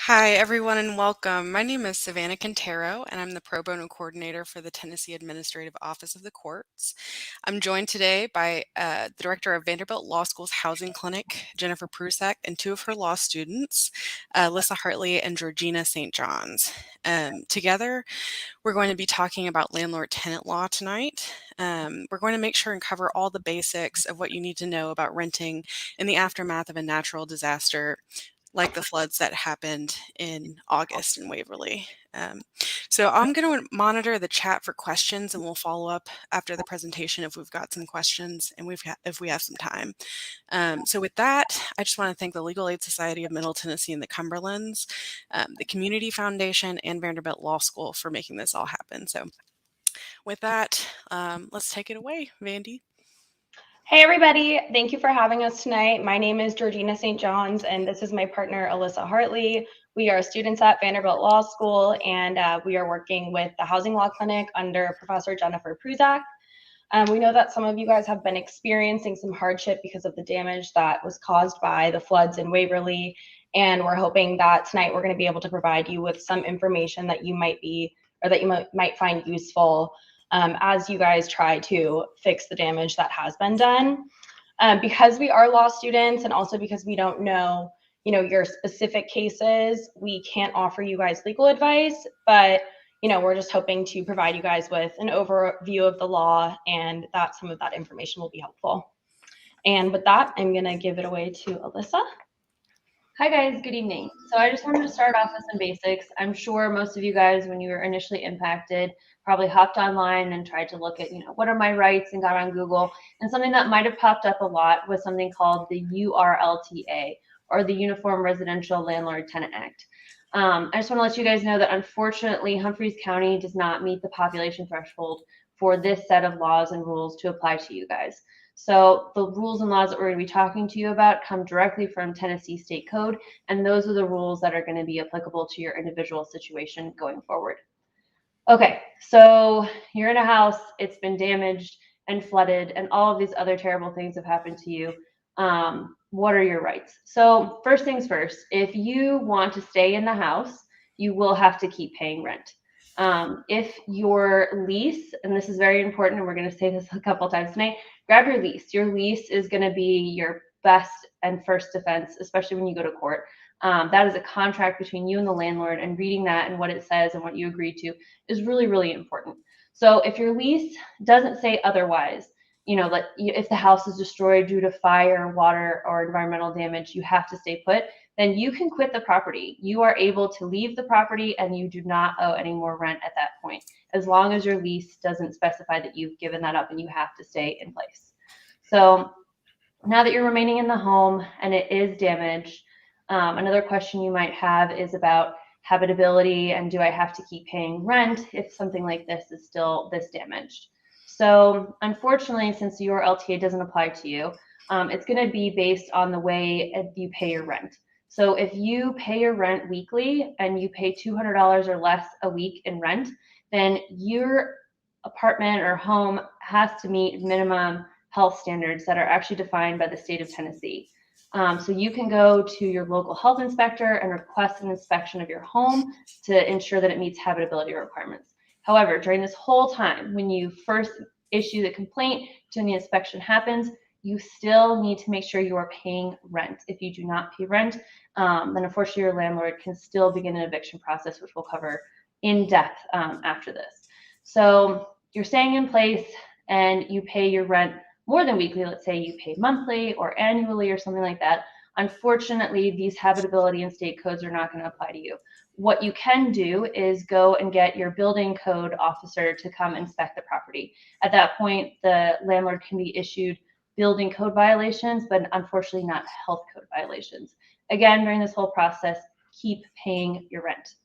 Hi, everyone, and welcome. My name is Savannah Quintero, and I'm the Pro Bono Coordinator for the Tennessee Administrative Office of the Courts. I'm joined today by the Director of Vanderbilt Law School's Housing Clinic, Jennifer Prusak, and two of her law students, Alyssa Hartley and Georgina St. John's. Together, we're going to be talking about landlord-tenant law tonight. We're going to make sure and cover all the basics of what you need to know about renting in the aftermath of a natural disaster like the floods that happened in August in Waverly. So I'm going to monitor the chat for questions, and we'll follow up after the presentation if we've got some questions and if we have some time. So with that, I just want to thank the Legal Aid Society of Middle Tennessee and the Cumberlands, the Community Foundation, and Vanderbilt Law School for making this all happen. So with that, let's take it away, Vandy. Hey everybody, thank you for having us tonight. My name is Georgina St. John's and this is my partner Alyssa Hartley. We are students at Vanderbilt Law School and we are working with the Housing Law Clinic under Professor Jennifer Prusak. We know that some of you guys have been experiencing some hardship because of the damage that was caused by the floods in Waverly, and we're hoping that tonight we're going to be able to provide you with some information that you might find useful as you guys try to fix the damage that has been done. Because we are law students and also because we don't know, your specific cases, we can't offer you guys legal advice, but we're just hoping to provide you guys with an overview of the law and that some of that information will be helpful. And with that, I'm going to give it away to Alyssa. Hi guys, good evening. So I just wanted to start off with some basics. I'm sure most of you guys, when you were initially impacted, probably hopped online and tried to look at, what are my rights, and got on Google. And something that might have popped up a lot was something called the URLTA, or the Uniform Residential Landlord Tenant Act. I just want to let you guys know that unfortunately, Humphreys County does not meet the population threshold for this set of laws and rules to apply to you guys. So the rules and laws that we're going to be talking to you about come directly from Tennessee State Code, and those are the rules that are going to be applicable to your individual situation going forward. Okay, so you're in a house, it's been damaged and flooded, and all of these other terrible things have happened to you. What are your rights? So first things first, if you want to stay in the house, you will have to keep paying rent. If your lease, and this is very important, and we're going to say this a couple times tonight, grab your lease. Your lease is going to be your best and first defense, especially when you go to court. That is a contract between you and the landlord, and reading that and what it says and what you agreed to is really, really important. So if your lease doesn't say otherwise, if the house is destroyed due to fire, water, or environmental damage, you have to stay put, then you can quit the property. You are able to leave the property and you do not owe any more rent at that point, as long as your lease doesn't specify that you've given that up and you have to stay in place. So now that you're remaining in the home and it is damaged, another question you might have is about habitability and do I have to keep paying rent if something like this is still this damaged? So unfortunately, since your LTA doesn't apply to you, it's going to be based on the way you pay your rent. So if you pay your rent weekly and you pay $200 or less a week in rent, then your apartment or home has to meet minimum health standards that are actually defined by the state of Tennessee. So you can go to your local health inspector and request an inspection of your home to ensure that it meets habitability requirements. However, during this whole time, when you first issue the complaint to when the inspection happens, you still need to make sure you are paying rent. If you do not pay rent, then unfortunately your landlord can still begin an eviction process, which we'll cover in depth after this. So you're staying in place and you pay your rent more than weekly. Let's say you pay monthly or annually or something like that. Unfortunately, these habitability and state codes are not going to apply to you. What you can do is go and get your building code officer to come inspect the property. At that point, the landlord can be issued building code violations, but unfortunately not health code violations. Again, during this whole process, keep paying your rent.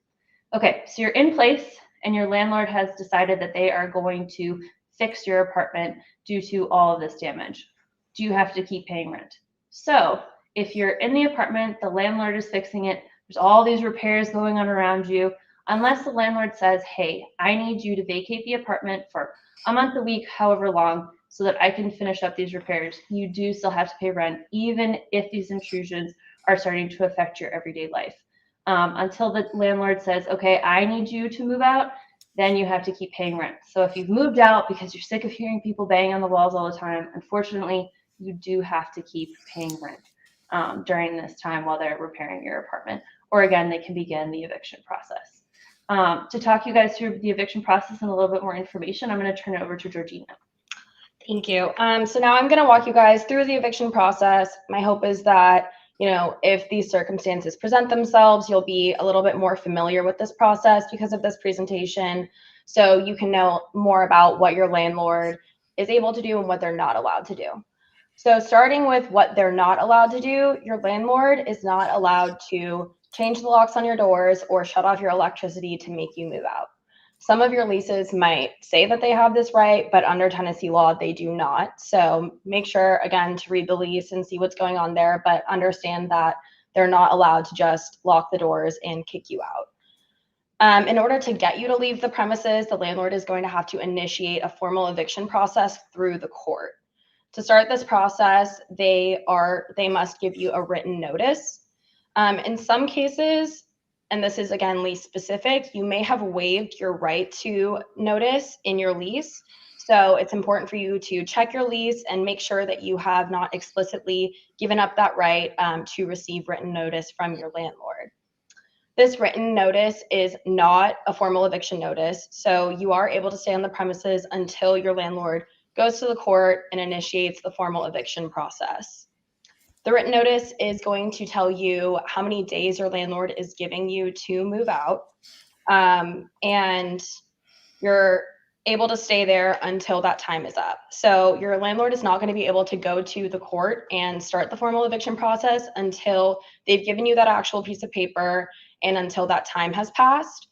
Okay, so you're in place and your landlord has decided that they are going to fix your apartment due to all of this damage. Do you have to keep paying rent? So if you're in the apartment, the landlord is fixing it, there's all these repairs going on around you, Unless the landlord says, hey, I need you to vacate the apartment for a month, a week, however long, so that I can finish up these repairs, you do still have to pay rent, even if these intrusions are starting to affect your everyday life. Until the landlord says, okay, I need you to move out, then you have to keep paying rent. So if you've moved out because you're sick of hearing people bang on the walls all the time, unfortunately, you do have to keep paying rent during this time while they're repairing your apartment. Or again, they can begin the eviction process. To talk you guys through the eviction process and a little bit more information, I'm going to turn it over to Georgina. Thank you. So now I'm going to walk you guys through the eviction process. My hope is that, if these circumstances present themselves, you'll be a little bit more familiar with this process because of this presentation, so you can know more about what your landlord is able to do and what they're not allowed to do. So starting with what they're not allowed to do, your landlord is not allowed to change the locks on your doors or shut off your electricity to make you move out. Some of your leases might say that they have this right, but under Tennessee law, they do not. So make sure, again, to read the lease and see what's going on there, but understand that they're not allowed to just lock the doors and kick you out. In order to get you to leave the premises, the landlord is going to have to initiate a formal eviction process through the court. To start this process, they must give you a written notice. In some cases, and this is again lease specific, you may have waived your right to notice in your lease. So it's important for you to check your lease and make sure that you have not explicitly given up that right to receive written notice from your landlord. This written notice is not a formal eviction notice, so you are able to stay on the premises until your landlord goes to the court and initiates the formal eviction process. The written notice is going to tell you how many days your landlord is giving you to move out, and you're able to stay there until that time is up. So your landlord is not going to be able to go to the court and start the formal eviction process until they've given you that actual piece of paper and until that time has passed.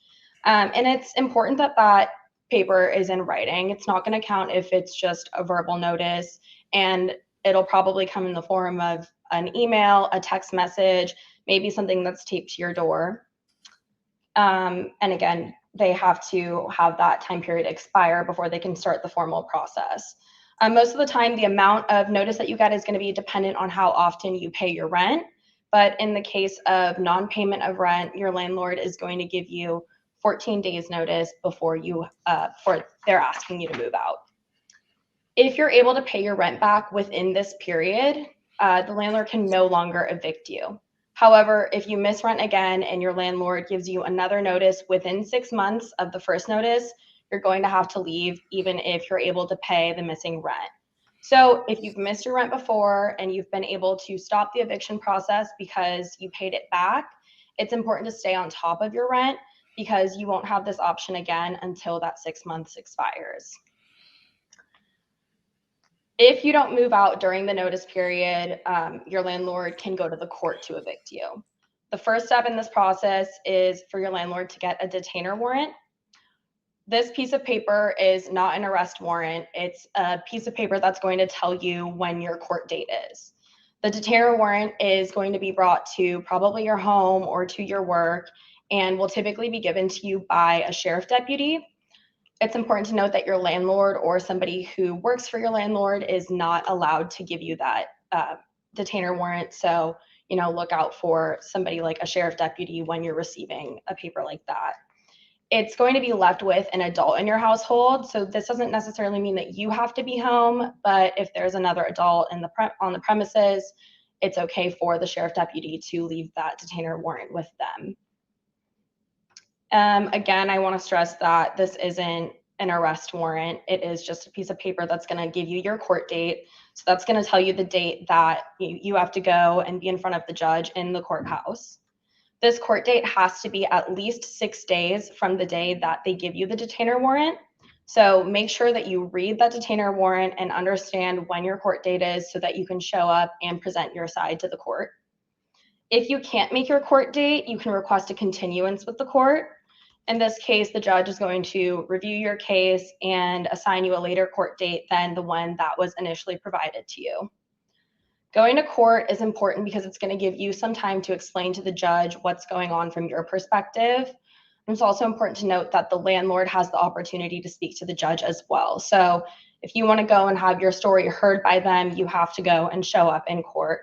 And it's important that that paper is in writing. It's not going to count if it's just a verbal notice, and it'll probably come in the form of an email, a text message, maybe something that's taped to your door. And again, they have to have that time period expire before they can start the formal process. Most of the time, the amount of notice that you get is going to be dependent on how often you pay your rent. But in the case of non-payment of rent, your landlord is going to give you 14 days notice before they're asking you to move out. If you're able to pay your rent back within this period, the landlord can no longer evict you. However, if you miss rent again and your landlord gives you another notice within 6 months of the first notice, you're going to have to leave even if you're able to pay the missing rent. So if you've missed your rent before and you've been able to stop the eviction process because you paid it back, it's important to stay on top of your rent because you won't have this option again until that 6 months expires. If you don't move out during the notice period, your landlord can go to the court to evict you. The first step in this process is for your landlord to get a detainer warrant. This piece of paper is not an arrest warrant. It's a piece of paper that's going to tell you when your court date is. The detainer warrant is going to be brought to probably your home or to your work and will typically be given to you by a sheriff deputy. It's important to note that your landlord or somebody who works for your landlord is not allowed to give you that detainer warrant. So, look out for somebody like a sheriff deputy when you're receiving a paper like that. It's going to be left with an adult in your household. So this doesn't necessarily mean that you have to be home, but if there's another adult on the premises, it's okay for the sheriff deputy to leave that detainer warrant with them. Again, I want to stress that this isn't an arrest warrant. It is just a piece of paper that's going to give you your court date. So that's going to tell you the date that you have to go and be in front of the judge in the courthouse. This court date has to be at least 6 days from the day that they give you the detainer warrant. So make sure that you read that detainer warrant and understand when your court date is so that you can show up and present your side to the court. If you can't make your court date, you can request a continuance with the court. In this case, the judge is going to review your case and assign you a later court date than the one that was initially provided to you. Going to court is important because it's going to give you some time to explain to the judge what's going on from your perspective. It's also important to note that the landlord has the opportunity to speak to the judge as well. So if you want to go and have your story heard by them, you have to go and show up in court.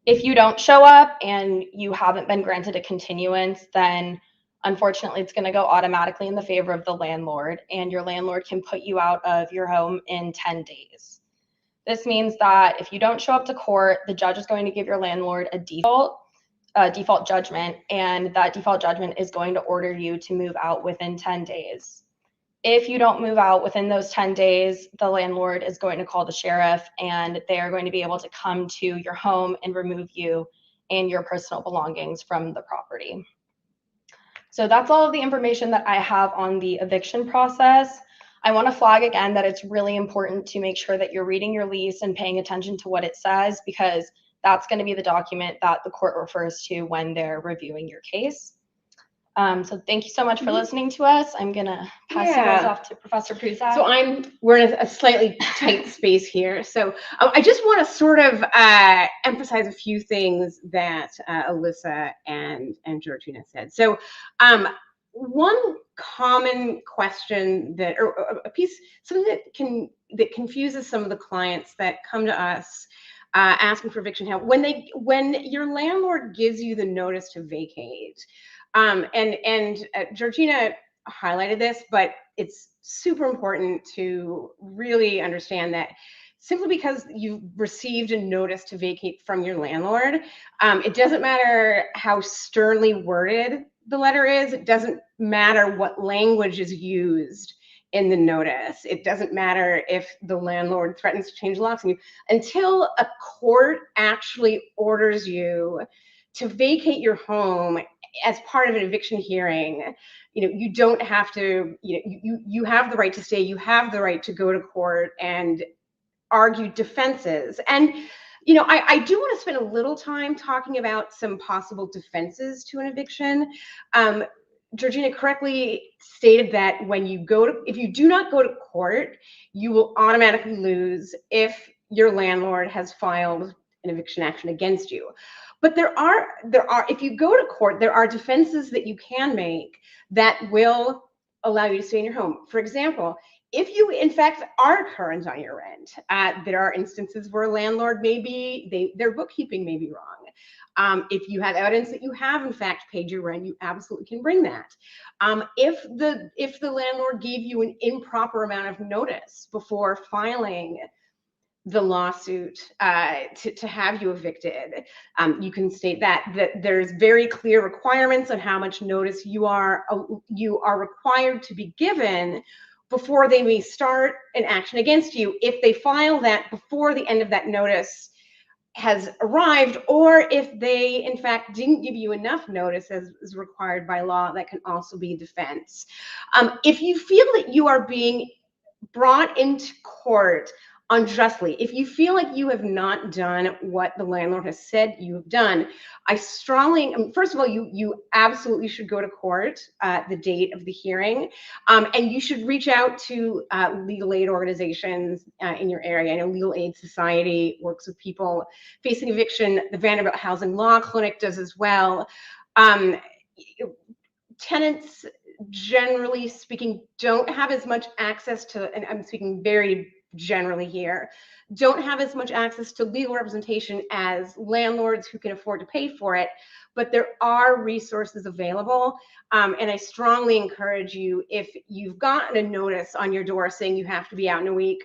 If you don't show up and you haven't been granted a continuance, then unfortunately it's going to go automatically in the favor of the landlord, and your landlord can put you out of your home in 10 days. This means that if you don't show up to court, the judge is going to give your landlord a default judgment, and that default judgment is going to order you to move out within 10 days. If you don't move out within those 10 days, the landlord is going to call the sheriff, and they are going to be able to come to your home and remove you and your personal belongings from the property. So that's all of the information that I have on the eviction process. I want to flag again that it's really important to make sure that you're reading your lease and paying attention to what it says, because that's going to be the document that the court refers to when they're reviewing your case. So thank you so much for listening to us. I'm going to pass you guys off to Professor Prusak. So we're in a slightly tight space here. So I just want to sort of emphasize a few things that Alyssa and Georgina said. So one common question or a piece, something that confuses some of the clients that come to us asking for eviction help, when your landlord gives you the notice to vacate, and Georgina highlighted this, but it's super important to really understand that simply because you've received a notice to vacate from your landlord, it doesn't matter how sternly worded the letter is. It doesn't matter what language is used in the notice. It doesn't matter if the landlord threatens to change the locks on you. Until a court actually orders you to vacate your home as part of an eviction hearing, you don't have to, you have the right to stay, you have the right to go to court and argue defenses. And, I do want to spend a little time talking about some possible defenses to an eviction. Georgina correctly stated that if you do not go to court, you will automatically lose if your landlord has filed an eviction action against you. But there are, if you go to court, there are defenses that you can make that will allow you to stay in your home. For example, if you in fact are current on your rent, there are instances where a landlord their bookkeeping may be wrong. If you have evidence that you have in fact paid your rent, you absolutely can bring that. If the landlord gave you an improper amount of notice before filing the lawsuit to have you evicted, you can state that there's very clear requirements on how much notice you are required to be given before they may start an action against you. If they file that before the end of that notice has arrived, or if they in fact didn't give you enough notice as is required by law, that can also be a defense. If you feel that you are being brought into court unjustly, if you feel like you have not done what the landlord has said you have done, first of all, you absolutely should go to court the date of the hearing, and you should reach out to legal aid organizations in your area. I know Legal Aid Society works with people facing eviction. The Vanderbilt Housing Law Clinic does as well. Tenants, generally speaking, don't have as much access to, and I'm speaking very generally here, don't have as much access to legal representation as landlords who can afford to pay for it, but there are resources available. And I strongly encourage you, if you've gotten a notice on your door saying you have to be out in a week,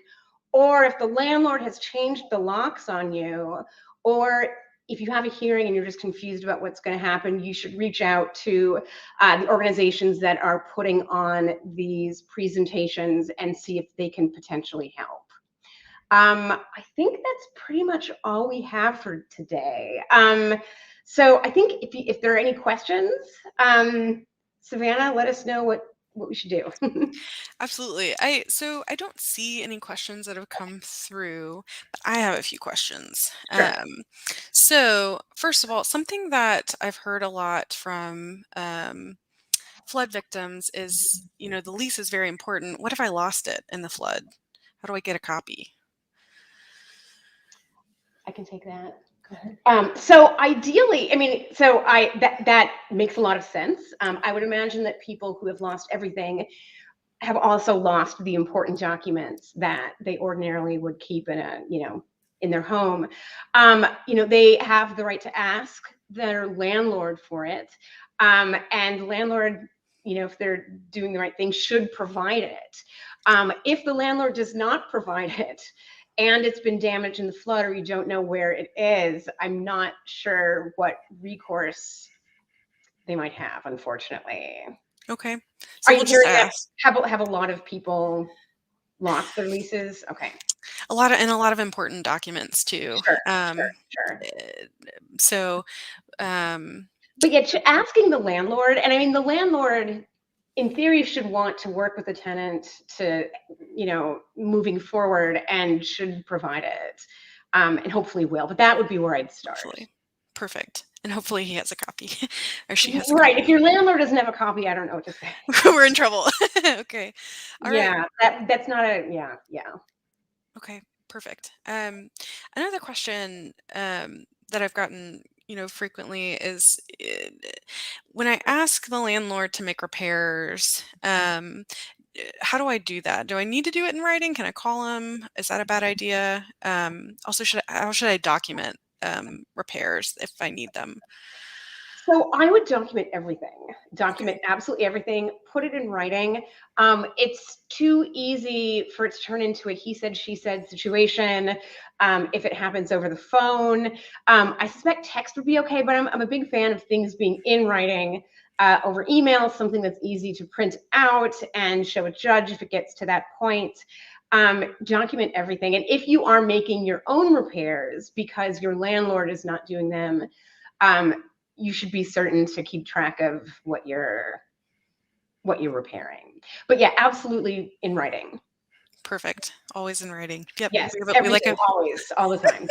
or if the landlord has changed the locks on you, or if you have a hearing and you're just confused about what's going to happen, you should reach out to the organizations that are putting on these presentations and see if they can potentially help. I think that's pretty much all we have for today. So I think if there are any questions, Savannah, let us know what we should do. Absolutely. So I don't see any questions that have come through, but I have a few questions. Sure. So first of all, something that I've heard a lot from flood victims is, the lease is very important. What if I lost it in the flood? How do I get a copy? I can take that. So ideally, I mean, that makes a lot of sense. I would imagine that people who have lost everything have also lost the important documents that they ordinarily would keep in in their home. They have the right to ask their landlord for it, and landlord, if they're doing the right thing, should provide it. If the landlord does not provide it, and it's been damaged in the flood, or you don't know where it is, I'm not sure what recourse they might have, unfortunately. Okay. Are So you we'll just hearing that ask. have a lot of people lost their leases? Okay. A lot of important documents too. Sure, sure. Eh, so, um, But yet asking the landlord, and I mean, the landlord in theory should want to work with the tenant to, moving forward, and should provide it. And hopefully will, but that would be where I'd start. hopefully. Perfect. And hopefully he has a copy or she has a Right. copy. If your landlord doesn't have a copy, I don't know what to say. We're in trouble. Okay. All right. Yeah, that's not a yeah. Okay, perfect. Another question that I've gotten, frequently is when I ask the landlord to make repairs, how do I do that? Do I need to do it in writing? Can I call him? Is that a bad idea? Also, how should I document repairs if I need them? So I would document everything. Document absolutely everything. Put it in writing. It's too easy for it to turn into a he said, she said situation. If it happens over the phone, I suspect text would be okay, but I'm a big fan of things being in writing. Over email, something that's easy to print out and show a judge if it gets to that point. Document everything. And if you are making your own repairs because your landlord is not doing them, you should be certain to keep track of what you're repairing. But yeah, absolutely in writing. Perfect. Always in writing. Yep. Yes, We like everything, always, all the time.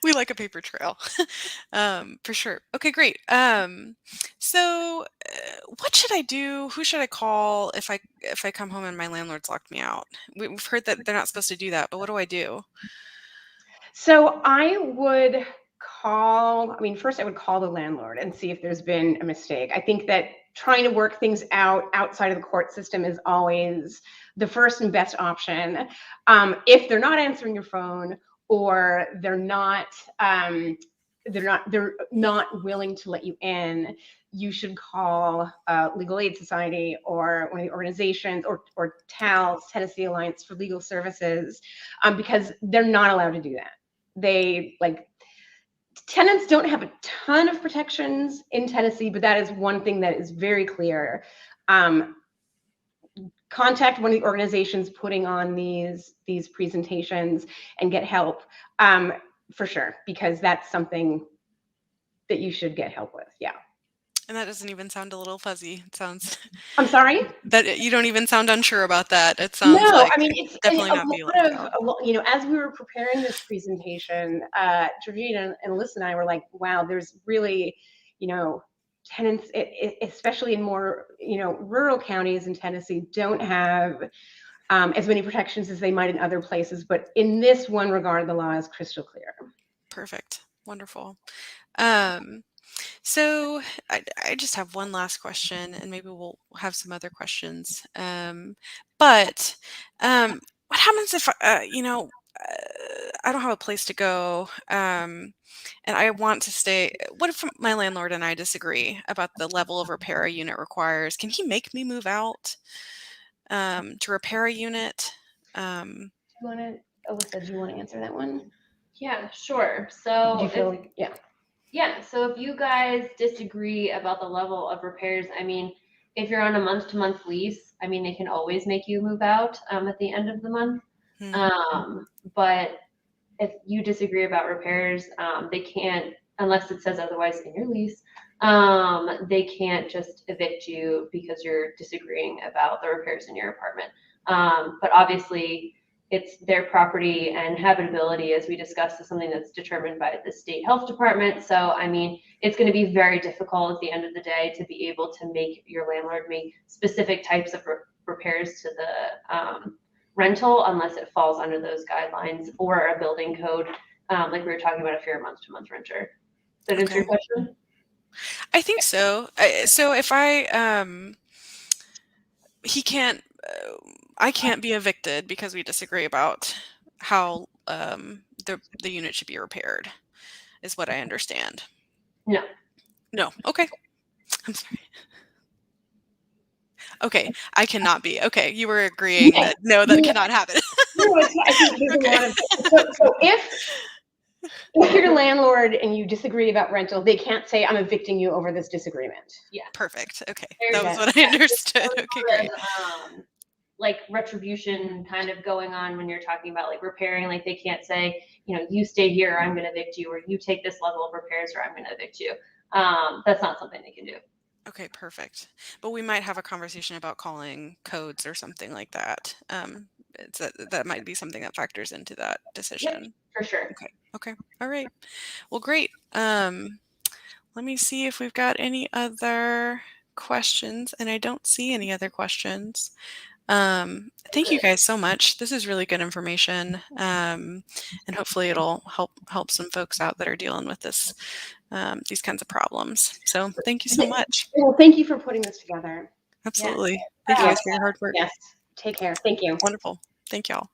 we like a paper trail. For sure. Okay, great. So what should I do? Who should I call if I come home and my landlord's locked me out? We've heard that they're not supposed to do that, but what do I do? So I would first I would call the landlord and see if there's been a mistake. I think that trying to work things out outside of the court system is always the first and best option. If they're not answering your phone, or they're not willing to let you in, you should call Legal Aid Society or one of the organizations, or TALS, Tennessee Alliance for Legal Services, because they're not allowed to do that. Tenants don't have a ton of protections in Tennessee, but that is one thing that is very clear. Contact one of the organizations putting on these presentations and get help, for sure, because that's something that you should get help with. Yeah. And that doesn't even sound a little fuzzy. It sounds I'm sorry? that you don't even sound unsure about that. It sounds like I mean, it's definitely not be left out. as we were preparing this presentation, Georgina and Alyssa and I were like, wow, there's really, tenants, especially in more, rural counties in Tennessee, don't have as many protections as they might in other places. But in this one regard, the law is crystal clear. Perfect. Wonderful. So I just have one last question, and maybe we'll have some other questions. But what happens if I don't have a place to go, and I want to stay? What if my landlord and I disagree about the level of repair a unit requires? Can he make me move out to repair a unit? Alyssa, do you want to answer that one? Yeah, sure. So Do you feel like, yeah. Yeah, so if you guys disagree about the level of repairs, I mean, if you're on a month-to-month lease, I mean, they can always make you move out at the end of the month. But if you disagree about repairs, they can't, unless it says otherwise in your lease, they can't just evict you because you're disagreeing about the repairs in your apartment. But obviously, it's their property, and habitability, as we discussed, is something that's determined by the state health department. So, I mean, it's going to be very difficult at the end of the day to be able to make your landlord make specific types of repairs to the rental, unless it falls under those guidelines or a building code like we were talking about if you're a month-to-month renter. Did that answer your Okay. question? I think so. So if he can't, I can't be evicted because we disagree about how the unit should be repaired, is what I understand. No. No. Okay. I'm sorry. Okay, I cannot be. Okay, you were agreeing Yeah. that no, that cannot happen. No, I think there's Okay. a lot of so if you're a landlord and you disagree about rental, they can't say I'm evicting you over this disagreement. Yeah. Perfect. Okay, There that you was go. what I understood. Okay, great. Like retribution kind of going on when you're talking about like repairing. Like they can't say, you know, you stay here, or I'm going to evict you, or you take this level of repairs, or I'm going to evict you. That's not something they can do. Okay, perfect. But we might have a conversation about calling codes or something like that. That might be something that factors into that decision. For sure. Okay. Okay. All right. Well, great. Let me see if we've got any other questions, and I don't see any other questions. Thank you guys so much. This is really good information, and hopefully it'll help some folks out that are dealing with this these kinds of problems. So thank you so much. Well, thank you for putting this together. Absolutely. Thank you guys for your hard work. Yes. Take care. Thank you. Wonderful. Thank y'all.